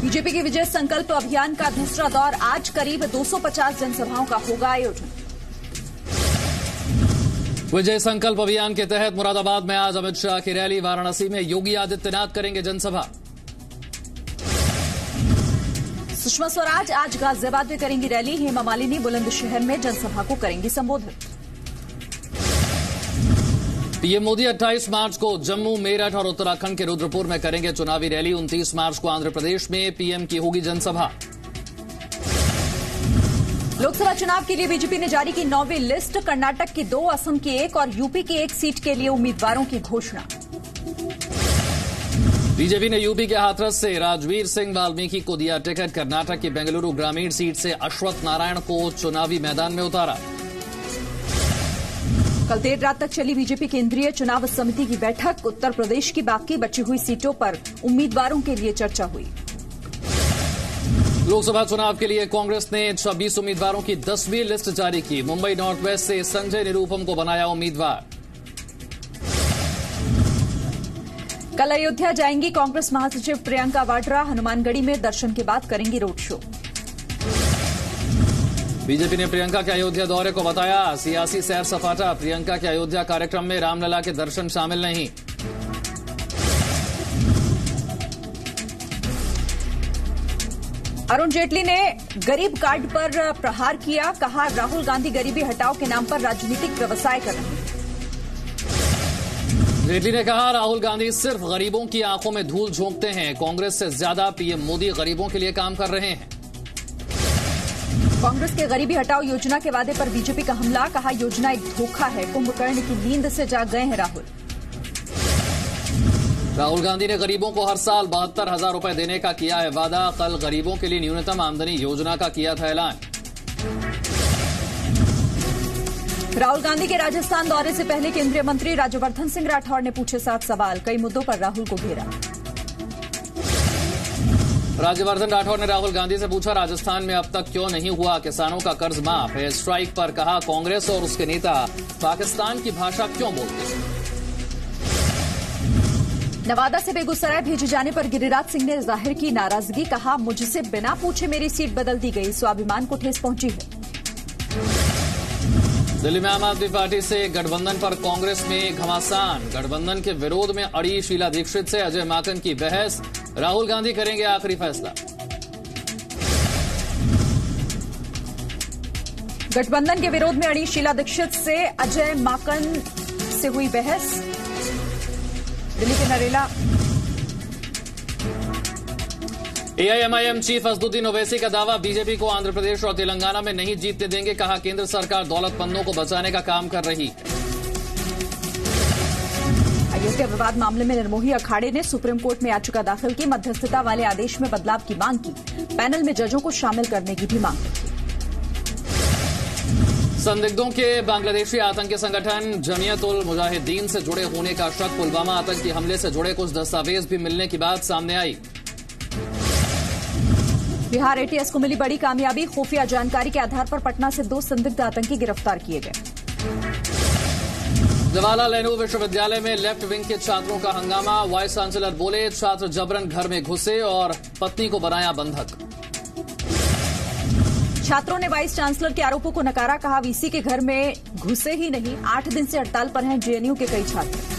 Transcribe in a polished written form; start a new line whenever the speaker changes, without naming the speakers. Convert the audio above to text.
BJP के विजय संकल्प अभियान का दूसरा दौर आज करीब 250 जनसभाओं का होगा आयोजन।
विजय संकल्प अभियान के तहत मुरादाबाद में आज अमित शाह की रैली, वाराणसी में योगी आदित्यनाथ करेंगे जनसभा।
सुषमा स्वराज आज गाजियाबाद में करेंगी रैली, हेमा मालिनी बुलंदशहर में जनसभा को करेंगी संबोधित।
पीएम मोदी 28 मार्च को जम्मू, मेरठ और उत्तराखंड के रुद्रपुर में करेंगे चुनावी रैली। 29 मार्च को आंध्र प्रदेश में पीएम की होगी जनसभा।
लोकसभा चुनाव के लिए बीजेपी ने जारी की 9वीं लिस्ट, कर्नाटक की 2, असम की 1 और यूपी की 1 सीट के लिए उम्मीदवारों की घोषणा।
बीजेपी ने यूपी के हाथरस से राजवीर सिंह वाल्मीकि को दिया टिकट। कर्नाटक की बेंगलुरु ग्रामीण सीट से अश्वत्थ नारायण को चुनावी मैदान में उतारा।
कल देर रात तक चली बीजेपी केंद्रीय चुनाव समिति की बैठक, उत्तर प्रदेश की बाकी बची हुई सीटों पर उम्मीदवारों के लिए चर्चा हुई।
लोकसभा चुनाव के लिए कांग्रेस ने 26 उम्मीदवारों की 10वीं लिस्ट जारी की। मुंबई नॉर्थ वेस्ट से संजय निरुपम को बनाया उम्मीदवार।
कल अयोध्या जाएंगी कांग्रेस महासचिव प्रियंका वाड्रा, हनुमानगढ़ी में दर्शन के बाद करेंगी रोड शो।
बीजेपी ने प्रियंका के अयोध्या दौरे को बताया सियासी सैर सपाटा। प्रियंका के अयोध्या कार्यक्रम में रामलला के दर्शन शामिल नहीं।
अरुण जेटली ने गरीब कार्ड पर प्रहार किया, कहा राहुल गांधी गरीबी हटाओ के नाम पर राजनीतिक व्यवसाय कर रहे हैं।
जेटली ने कहा राहुल गांधी सिर्फ गरीबों की आंखों में धूल झोंकते हैं, कांग्रेस से ज्यादा पीएम मोदी गरीबों के लिए काम कर रहे हैं।
कांग्रेस के गरीबी हटाओ योजना के वादे पर बीजेपी का हमला, कहा योजना एक धोखा है, कुंभकर्ण की नींद से जाग गए हैं
राहुल गांधी ने गरीबों को हर साल 72,000 रुपए देने का किया है वादा। कल गरीबों के लिए न्यूनतम आमदनी योजना का किया था ऐलान।
राहुल गांधी के राजस्थान दौरे से पहले केंद्रीय मंत्री राज्यवर्धन सिंह राठौड़ ने पूछे 7 सवाल, कई मुद्दों पर राहुल को घेरा।
राज्यवर्धन राठौड़ ने राहुल गांधी से पूछा राजस्थान में अब तक क्यों नहीं हुआ किसानों का कर्ज माफ। एयर स्ट्राइक पर कहा कांग्रेस और उसके नेता पाकिस्तान की भाषा क्यों बोलते हैं।
नवादा से बेगूसराय भेजे जाने पर गिरिराज सिंह ने जाहिर की नाराजगी, कहा मुझसे बिना पूछे मेरी सीट बदल दी गई, स्वाभिमान को ठेस पहुंची है।
दिल्ली में आम आदमी पार्टी से गठबंधन पर कांग्रेस में घमासान। गठबंधन के विरोध में अड़ी शीला दीक्षित से अजय माकन की बहस, राहुल गांधी करेंगे आखिरी फैसला।
गठबंधन के विरोध में अड़ी शीला दीक्षित से अजय माकन से हुई बहस। दिल्ली के नरेला
एआईएमआईएम चीफ असदुद्दीन ओवैसी का दावा, बीजेपी को आंध्र प्रदेश और तेलंगाना में नहीं जीतने देंगे, कहा केंद्र सरकार दौलतमंदों को बचाने का काम कर रही है।
अयोध्या विवाद मामले में निर्मोही अखाड़े ने सुप्रीम कोर्ट में याचिका दाखिल की, मध्यस्थता वाले आदेश में बदलाव की मांग की, पैनल में जजों को शामिल करने की भी मांग की।
संदिग्धों के बांग्लादेशी आतंकी संगठन जमियत उल मुजाहिदीन से जुड़े होने का शक, पुलवामा आतंकी हमले से जुड़े कुछ दस्तावेज भी मिलने की बात सामने आई।
बिहार एटीएस को मिली बड़ी कामयाबी, खुफिया जानकारी के आधार पर पटना से 2 संदिग्ध आतंकी गिरफ्तार किए गए।
जवाहरलाल नेहरू विश्वविद्यालय में लेफ्ट विंग के छात्रों का हंगामा, वाइस चांसलर बोले छात्र जबरन घर में घुसे और पत्नी को बनाया बंधक।
छात्रों ने वाइस चांसलर के आरोपों को नकारा, कहा वीसी के घर में घुसे ही नहीं, 8 दिन से हड़ताल पर हैं जेएनयू के कई छात्र।